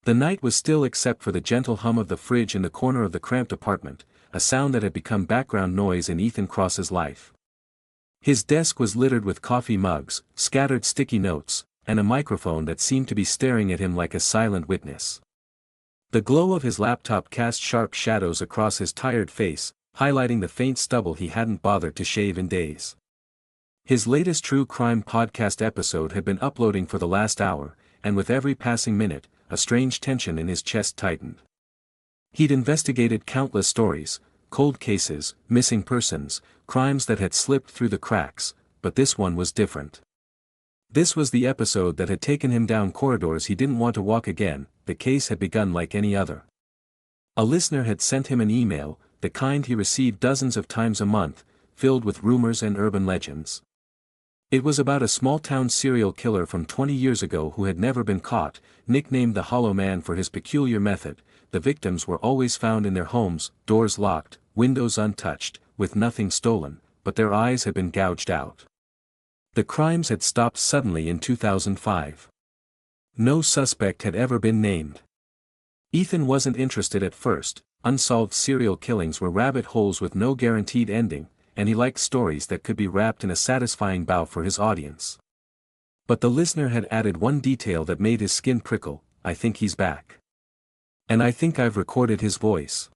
The night was still except for the gentle hum of the fridge in the corner of the cramped apartment, a sound that had become background noise in Ethan Cross's life. His desk was littered with coffee mugs, scattered sticky notes, and a microphone that seemed to be staring at him like a silent witness. The glow of his laptop cast sharp shadows across his tired face, highlighting the faint stubble he hadn't bothered to shave in days. His latest true crime podcast episode had been uploading for the last hour, and with every passing minute, a strange tension in his chest tightened. He'd investigated countless stories, cold cases, missing persons, crimes that had slipped through the cracks, but this one was different. This was the episode that had taken him down corridors he didn't want to walk again. The case had begun like any other. A listener had sent him an email, the kind he received dozens of times a month, filled with rumors and urban legends. It was about a small-town serial killer from 20 years ago who had never been caught, nicknamed the Hollow Man for his peculiar method. The victims were always found in their homes, doors locked, windows untouched, with nothing stolen, but their eyes had been gouged out. The crimes had stopped suddenly in 2005. No suspect had ever been named. Ethan wasn't interested at first. Unsolved serial killings were rabbit holes with no guaranteed ending, and he liked stories that could be wrapped in a satisfying bow for his audience. But the listener had added one detail that made his skin prickle: "I think he's back. And I think I've recorded his voice."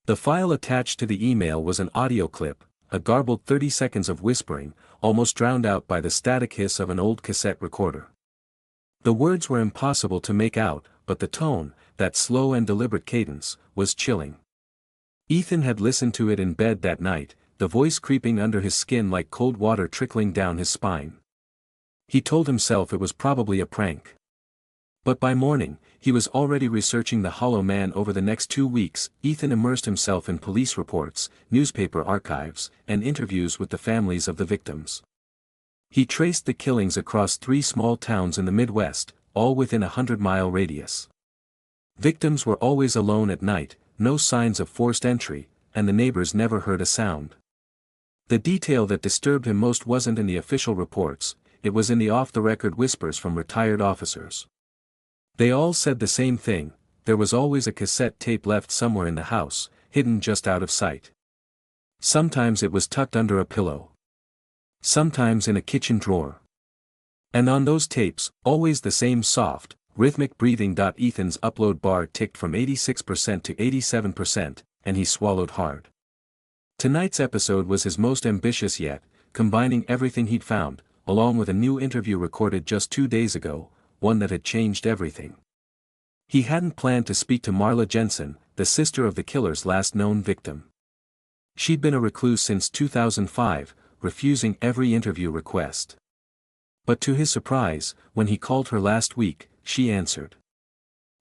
The file attached to the email was an audio clip, a garbled 30 seconds of whispering, almost drowned out by the static hiss of an old cassette recorder. The words were impossible to make out, but the tone, that slow and deliberate cadence, was chilling. Ethan had listened to it in bed that night, the voice creeping under his skin like cold water trickling down his spine. He told himself it was probably a prank. But by morning, he was already researching the Hollow Man. Over the next 2 weeks, Ethan immersed himself in police reports, newspaper archives, and interviews with the families of the victims. He traced the killings across 3 small towns in the Midwest, all within a 100-mile radius. Victims were always alone at night, no signs of forced entry, and the neighbors never heard a sound. The detail that disturbed him most wasn't in the official reports, it was in the off-the-record whispers from retired officers. They all said the same thing: there was always a cassette tape left somewhere in the house, hidden just out of sight. Sometimes it was tucked under a pillow. Sometimes in a kitchen drawer. And on those tapes, always the same soft, rhythmic breathing. Ethan's upload bar ticked from 86% to 87%, and he swallowed hard. Tonight's episode was his most ambitious yet, combining everything he'd found, along with a new interview recorded just 2 days ago, one that had changed everything. He hadn't planned to speak to Marla Jensen, the sister of the killer's last known victim. She'd been a recluse since 2005, refusing every interview request. But to his surprise, when he called her last week, she answered.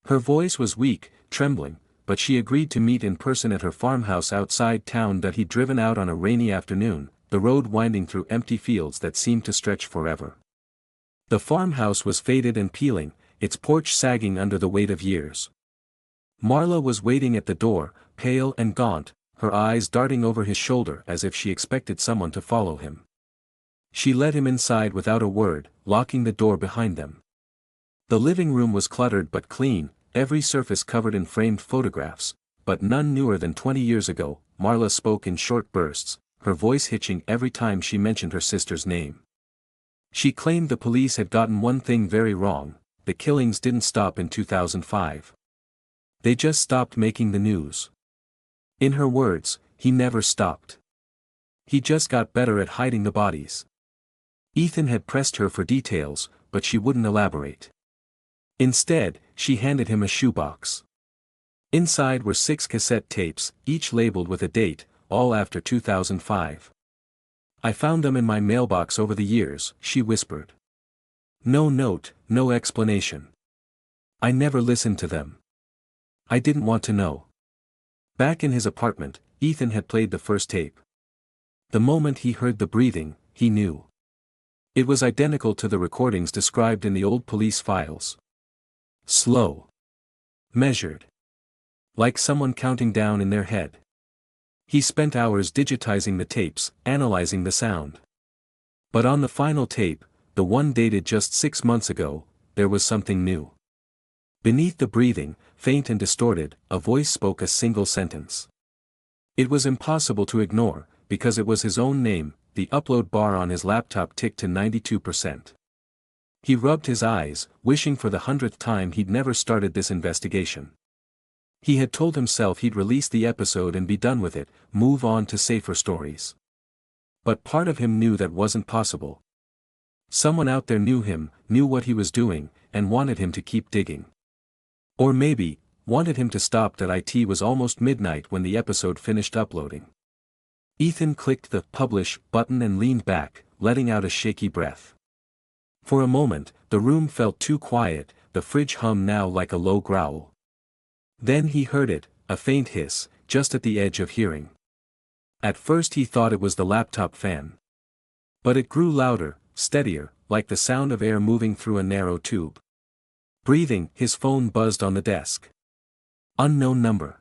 Her voice was weak, trembling, but she agreed to meet in person at her farmhouse outside town. He'd driven out on a rainy afternoon, the road winding through empty fields that seemed to stretch forever. The farmhouse was faded and peeling, its porch sagging under the weight of years. Marla was waiting at the door, pale and gaunt, her eyes darting over his shoulder as if she expected someone to follow him. She led him inside without a word, locking the door behind them. The living room was cluttered but clean, every surface covered in framed photographs, but none newer than 20 years ago. Marla spoke in short bursts, her voice hitching every time she mentioned her sister's name. She claimed the police had gotten one thing very wrong: the killings didn't stop in 2005. They just stopped making the news. In her words, he never stopped. He just got better at hiding the bodies. Ethan had pressed her for details, but she wouldn't elaborate. Instead, she handed him a shoebox. Inside were 6 cassette tapes, each labeled with a date, all after 2005. I found them in my mailbox over the years, she whispered. No note, no explanation. I never listened to them. I didn't want to know. Back in his apartment, Ethan had played the first tape. The moment he heard the breathing, he knew. It was identical to the recordings described in the old police files. Slow. Measured. Like someone counting down in their head. He spent hours digitizing the tapes, analyzing the sound. But on the final tape, the one dated just 6 months ago, there was something new. Beneath the breathing, faint and distorted, a voice spoke a single sentence. It was impossible to ignore, because it was his own name. The upload bar on his laptop ticked to 92%. He rubbed his eyes, wishing for the 100th time he'd never started this investigation. He had told himself he'd release the episode and be done with it, move on to safer stories. But part of him knew that wasn't possible. Someone out there knew him, knew what he was doing, and wanted him to keep digging. Or maybe, wanted him to stop. It was almost midnight when the episode finished uploading. Ethan clicked the publish button and leaned back, letting out a shaky breath. For a moment, the room felt too quiet, the fridge hummed now like a low growl. Then he heard it, a faint hiss, just at the edge of hearing. At first he thought it was the laptop fan. But it grew louder, steadier, like the sound of air moving through a narrow tube. Breathing, his phone buzzed on the desk. Unknown number.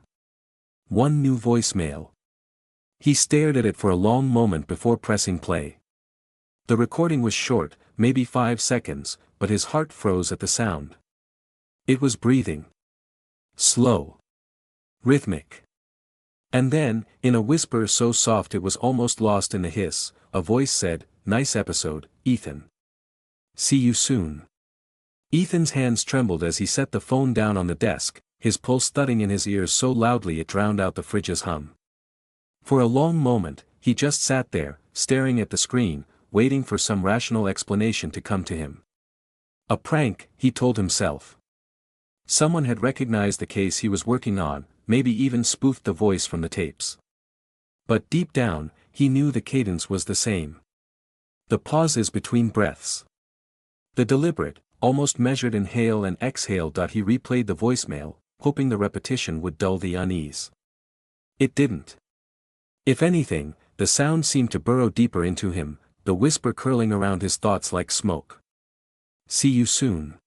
One new voicemail. He stared at it for a long moment before pressing play. The recording was short, maybe 5 seconds, but his heart froze at the sound. It was breathing. Slow. Rhythmic. And then, in a whisper so soft it was almost lost in the hiss, a voice said, "Nice episode, Ethan. See you soon." Ethan's hands trembled as he set the phone down on the desk, his pulse thudding in his ears so loudly it drowned out the fridge's hum. For a long moment, he just sat there, staring at the screen, waiting for some rational explanation to come to him. A prank, he told himself. Someone had recognized the case he was working on, maybe even spoofed the voice from the tapes. But deep down, he knew the cadence was the same. The pauses between breaths. The deliberate, almost measured inhale and exhale. He replayed the voicemail, hoping the repetition would dull the unease. It didn't. If anything, the sound seemed to burrow deeper into him, the whisper curling around his thoughts like smoke. See you soon.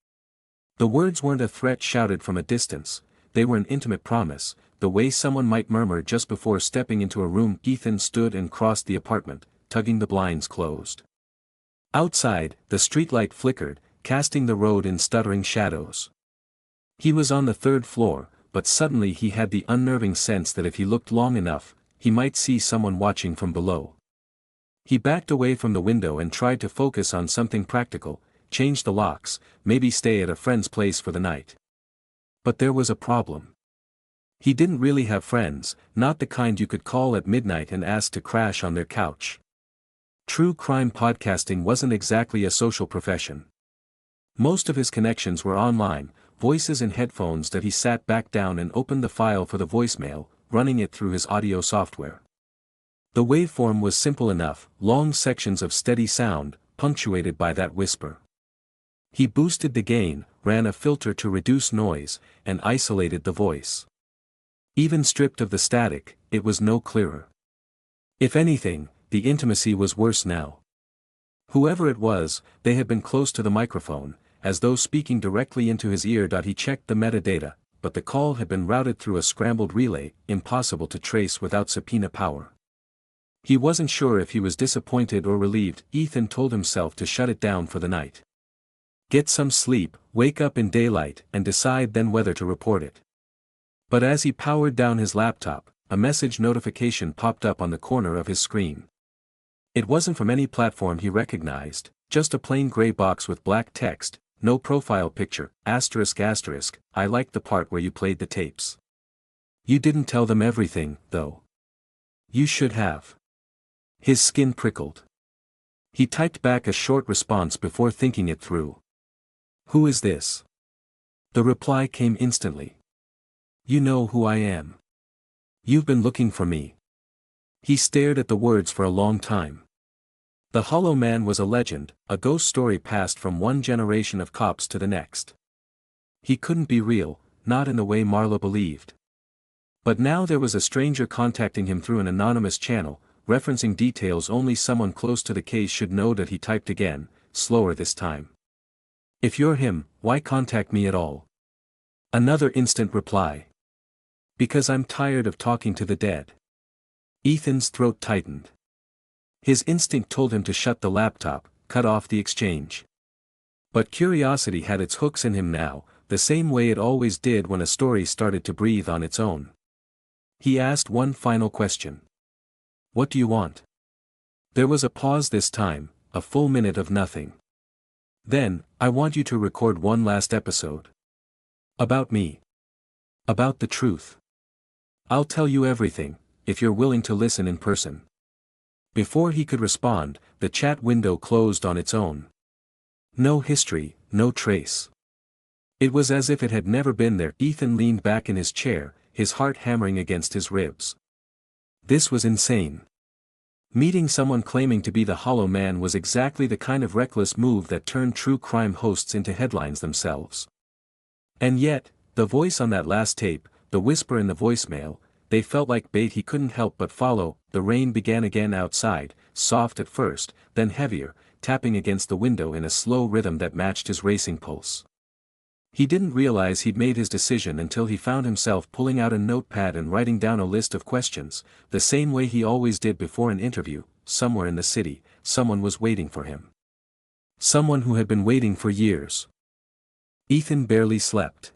The words weren't a threat shouted from a distance, they were an intimate promise, the way someone might murmur just before stepping into a room. Ethan stood and crossed the apartment, tugging the blinds closed. Outside, the streetlight flickered, casting the road in stuttering shadows. He was on the 3rd floor, but suddenly he had the unnerving sense that if he looked long enough, he might see someone watching from below. He backed away from the window and tried to focus on something practical, change the locks, maybe stay at a friend's place for the night. But there was a problem. He didn't really have friends, not the kind you could call at midnight and ask to crash on their couch. True crime podcasting wasn't exactly a social profession. Most of his connections were online, voices in headphones. He sat back down and opened the file for the voicemail, running it through his audio software. The waveform was simple enough, long sections of steady sound, punctuated by that whisper. He boosted the gain, ran a filter to reduce noise, and isolated the voice. Even stripped of the static, it was no clearer. If anything, the intimacy was worse now. Whoever it was, they had been close to the microphone, as though speaking directly into his ear. He checked the metadata, but the call had been routed through a scrambled relay, impossible to trace without subpoena power. He wasn't sure if he was disappointed or relieved. Ethan told himself to shut it down for the night. Get some sleep, wake up in daylight, and decide then whether to report it. But as he powered down his laptop, a message notification popped up on the corner of his screen. It wasn't from any platform he recognized, just a plain gray box with black text, no profile picture, ***, I liked the part where you played the tapes. You didn't tell them everything, though. You should have. His skin prickled. He typed back a short response before thinking it through. Who is this? The reply came instantly. You know who I am. You've been looking for me. He stared at the words for a long time. The Hollow Man was a legend, a ghost story passed from one generation of cops to the next. He couldn't be real, not in the way Marla believed. But now there was a stranger contacting him through an anonymous channel, referencing details only someone close to the case should know. He typed again, slower this time. If you're him, why contact me at all? Another instant reply. Because I'm tired of talking to the dead. Ethan's throat tightened. His instinct told him to shut the laptop, cut off the exchange. But curiosity had its hooks in him now, the same way it always did when a story started to breathe on its own. He asked one final question. "What do you want?" There was a pause this time, a full minute of nothing. "Then, I want you to record one last episode. About me. About the truth. I'll tell you everything, if you're willing to listen in person." Before he could respond, the chat window closed on its own. No history, no trace. It was as if it had never been there. Ethan leaned back in his chair, his heart hammering against his ribs. This was insane. Meeting someone claiming to be the Hollow Man was exactly the kind of reckless move that turned true crime hosts into headlines themselves. And yet, the voice on that last tape, the whisper in the voicemail, they felt like bait he couldn't help but follow. The rain began again outside, soft at first, then heavier, tapping against the window in a slow rhythm that matched his racing pulse. He didn't realize he'd made his decision until he found himself pulling out a notepad and writing down a list of questions, the same way he always did before an interview. Somewhere in the city, someone was waiting for him. Someone who had been waiting for years. Ethan barely slept.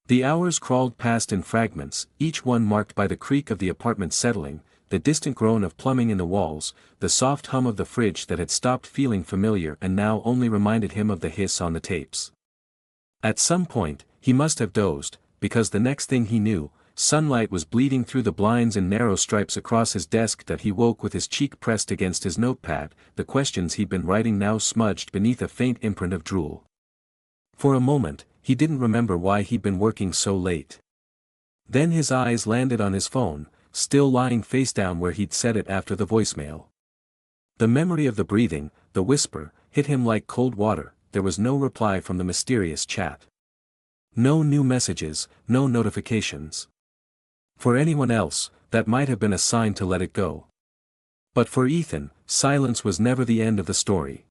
The hours crawled past in fragments, each one marked by the creak of the apartment settling, the distant groan of plumbing in the walls, the soft hum of the fridge that had stopped feeling familiar and now only reminded him of the hiss on the tapes. At some point, he must have dozed, because the next thing he knew, sunlight was bleeding through the blinds in narrow stripes across his desk that he woke with his cheek pressed against his notepad, the questions he'd been writing now smudged beneath a faint imprint of drool. For a moment, he didn't remember why he'd been working so late. Then his eyes landed on his phone, still lying face down where he'd set it after the voicemail. The memory of the breathing, the whisper, hit him like cold water. There was no reply from the mysterious chat. No new messages, no notifications. For anyone else, that might have been a sign to let it go. But for Ethan, silence was never the end of the story.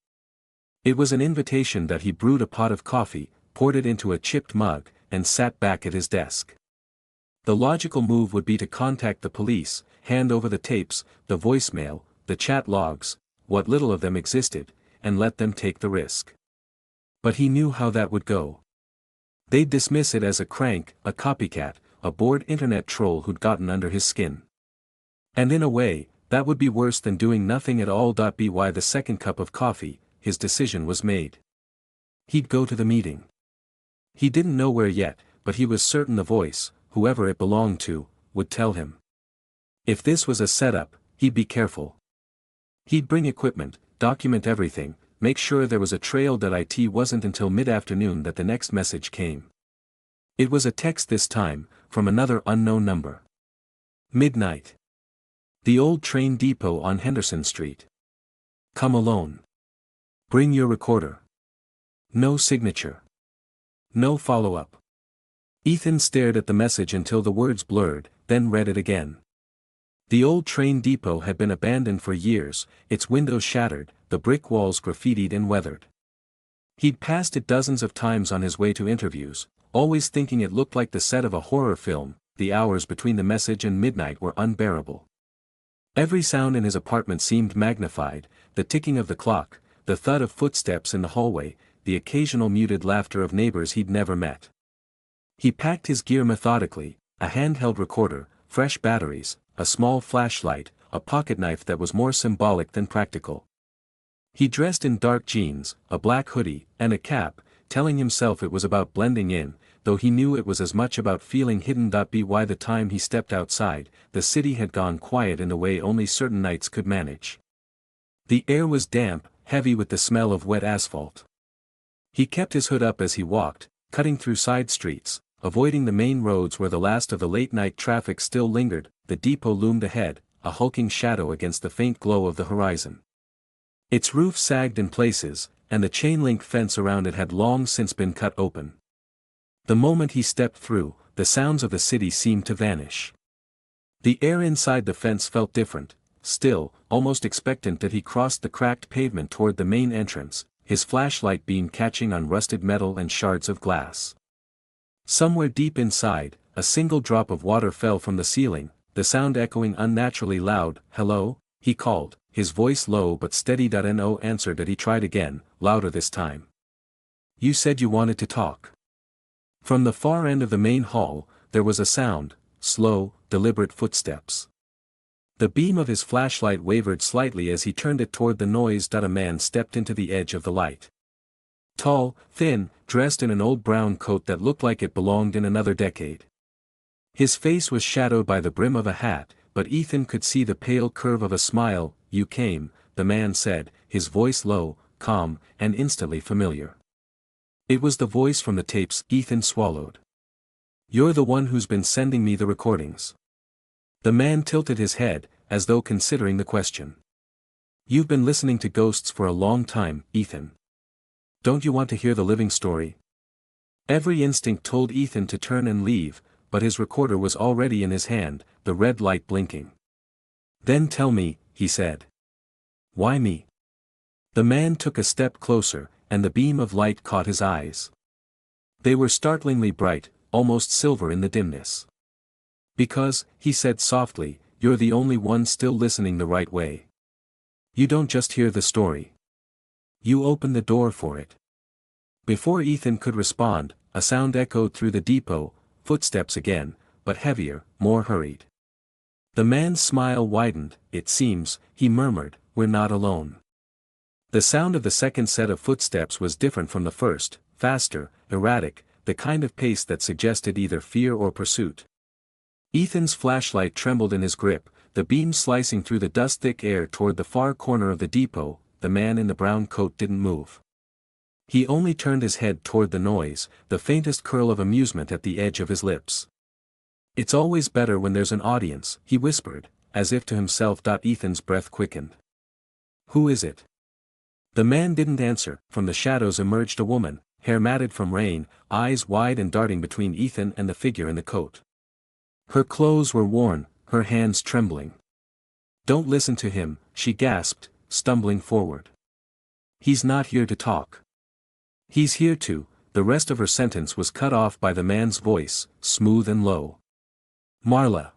It was an invitation that he brewed a pot of coffee, poured it into a chipped mug, and sat back at his desk. The logical move would be to contact the police, hand over the tapes, the voicemail, the chat logs, what little of them existed, and let them take the risk. But he knew how that would go. They'd dismiss it as a crank, a copycat, a bored internet troll who'd gotten under his skin. And in a way, that would be worse than doing nothing at all. By the second cup of coffee, his decision was made. He'd go to the meeting. He didn't know where yet, but he was certain the voice, whoever it belonged to, would tell him. If this was a setup, he'd be careful. He'd bring equipment, document everything, make sure there was a trail. It wasn't until mid-afternoon that the next message came. It was a text this time, from another unknown number. Midnight. The old train depot on Henderson Street. Come alone. Bring your recorder. No signature. No follow-up. Ethan stared at the message until the words blurred, then read it again. The old train depot had been abandoned for years, its windows shattered, the brick walls graffitied and weathered. He'd passed it dozens of times on his way to interviews, always thinking it looked like the set of a horror film. The hours between the message and midnight were unbearable. Every sound in his apartment seemed magnified, the ticking of the clock, the thud of footsteps in the hallway, the occasional muted laughter of neighbors he'd never met. He packed his gear methodically, a handheld recorder, fresh batteries, a small flashlight, a pocket knife that was more symbolic than practical. He dressed in dark jeans, a black hoodie, and a cap, telling himself it was about blending in, though he knew it was as much about feeling hidden. By the time he stepped outside, the city had gone quiet in a way only certain nights could manage. The air was damp, heavy with the smell of wet asphalt. He kept his hood up as he walked, cutting through side streets, avoiding the main roads where the last of the late-night traffic still lingered. The depot loomed ahead, a hulking shadow against the faint glow of the horizon. Its roof sagged in places, and the chain-link fence around it had long since been cut open. The moment he stepped through, the sounds of the city seemed to vanish. The air inside the fence felt different, still, almost expectant. That he crossed the cracked pavement toward the main entrance, his flashlight beam catching on rusted metal and shards of glass. Somewhere deep inside, a single drop of water fell from the ceiling, the sound echoing unnaturally loud. "Hello?" he called, his voice low but steady. No answer. He tried again, louder this time. "You said you wanted to talk." From the far end of the main hall, there was a sound, slow, deliberate footsteps. The beam of his flashlight wavered slightly as he turned it toward the noise. A man stepped into the edge of the light. Tall, thin, dressed in an old brown coat that looked like it belonged in another decade. His face was shadowed by the brim of a hat, but Ethan could see the pale curve of a smile. "You came," the man said, his voice low, calm, and instantly familiar. It was the voice from the tapes. Ethan swallowed. "You're the one who's been sending me the recordings." The man tilted his head, as though considering the question. "You've been listening to ghosts for a long time, Ethan. Don't you want to hear the living story?" Every instinct told Ethan to turn and leave, but his recorder was already in his hand, the red light blinking. "Then tell me," he said. "Why me?" The man took a step closer, and the beam of light caught his eyes. They were startlingly bright, almost silver in the dimness. "Because," he said softly, "you're the only one still listening the right way. You don't just hear the story. You open the door for it." Before Ethan could respond, a sound echoed through the depot, footsteps again, but heavier, more hurried. The man's smile widened. "It seems," he murmured, "we're not alone." The sound of the second set of footsteps was different from the first, faster, erratic, the kind of pace that suggested either fear or pursuit. Ethan's flashlight trembled in his grip, the beam slicing through the dust-thick air toward the far corner of the depot. The man in the brown coat didn't move. He only turned his head toward the noise, the faintest curl of amusement at the edge of his lips. "It's always better when there's an audience," he whispered, as if to himself. Ethan's breath quickened. "Who is it?" The man didn't answer. From the shadows emerged a woman, hair matted from rain, eyes wide and darting between Ethan and the figure in the coat. Her clothes were worn, her hands trembling. "Don't listen to him," she gasped, stumbling forward. "He's not here to talk. He's here to—" The rest of her sentence was cut off by the man's voice, smooth and low. "Marla."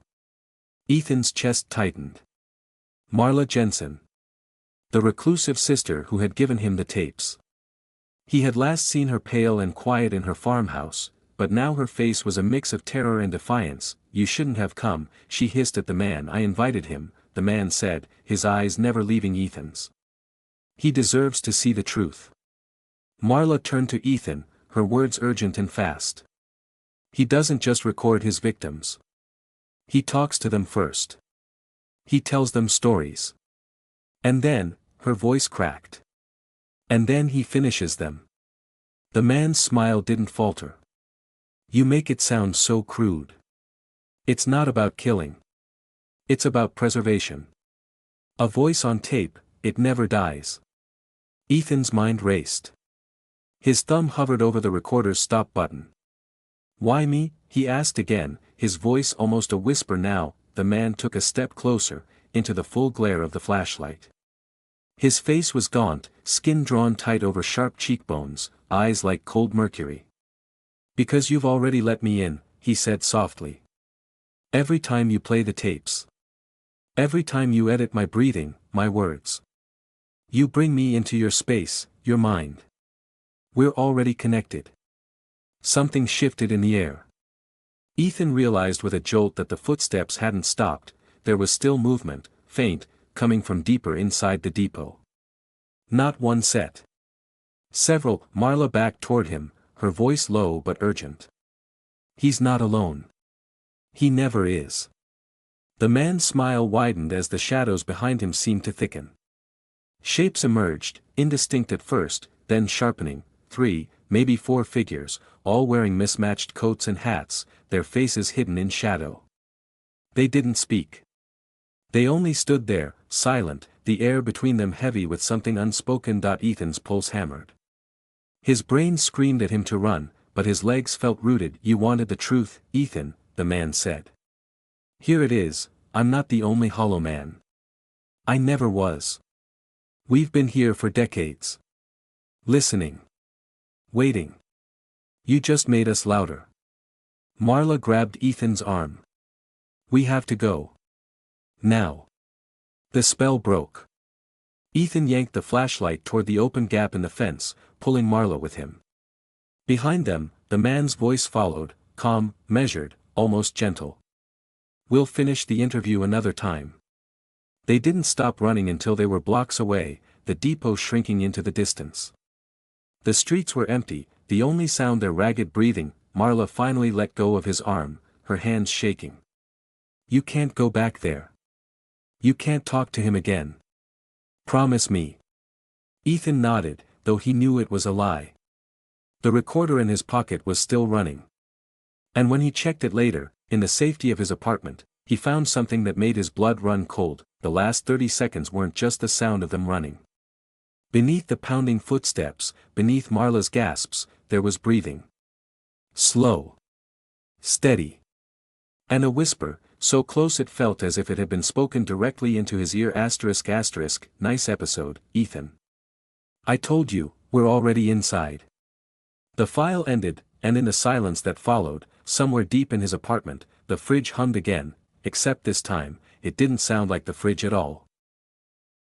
Ethan's chest tightened. Marla Jensen. The reclusive sister who had given him the tapes. He had last seen her pale and quiet in her farmhouse, but now her face was a mix of terror and defiance. "You shouldn't have come," she hissed at the man. "I invited him," the man said, his eyes never leaving Ethan's. "He deserves to see the truth." Marla turned to Ethan, her words urgent and fast. "He doesn't just record his victims. He talks to them first. He tells them stories. And then," her voice cracked. "And then he finishes them." The man's smile didn't falter. "You make it sound so crude. It's not about killing. It's about preservation. A voice on tape, it never dies." Ethan's mind raced. His thumb hovered over the recorder's stop button. "Why me?" he asked again, his voice almost a whisper now. The man took a step closer, into the full glare of the flashlight. His face was gaunt, skin drawn tight over sharp cheekbones, eyes like cold mercury. "Because you've already let me in," he said softly. "Every time you play the tapes. Every time you edit my breathing, my words. You bring me into your space, your mind. We're already connected." Something shifted in the air. Ethan realized with a jolt that the footsteps hadn't stopped. There was still movement, faint, coming from deeper inside the depot. Not one set. Several. Marla backed toward him, her voice low but urgent. "He's not alone. He never is." The man's smile widened as the shadows behind him seemed to thicken. Shapes emerged, indistinct at first, then sharpening. 3, maybe 4 figures, all wearing mismatched coats and hats, their faces hidden in shadow. They didn't speak. They only stood there, silent, the air between them heavy with something unspoken. Ethan's pulse hammered. His brain screamed at him to run, but his legs felt rooted. "You wanted the truth, Ethan," the man said. "Here it is. I'm not the only hollow man. I never was. We've been here for decades. Listening. Waiting. You just made us louder." Marla grabbed Ethan's arm. "We have to go. Now." The spell broke. Ethan yanked the flashlight toward the open gap in the fence, pulling Marla with him. Behind them, The man's voice followed, calm, measured, almost gentle. "We'll finish the interview another time." They didn't stop running until they were blocks away, the depot shrinking into the distance. The streets were empty, the only sound their ragged breathing. Marla finally let go of his arm, her hands shaking. "You can't go back there. You can't talk to him again. Promise me." Ethan nodded, though he knew it was a lie. The recorder in his pocket was still running. And when he checked it later, in the safety of his apartment, he found something that made his blood run cold. The last 30 seconds weren't just the sound of them running. Beneath the pounding footsteps, beneath Marla's gasps, there was breathing. Slow. Steady. And a whisper, so close it felt as if it had been spoken directly into his ear. ****. Nice episode, Ethan. I told you, we're already inside. The file ended, and in the silence that followed, somewhere deep in his apartment, the fridge hummed again, except this time, it didn't sound like the fridge at all.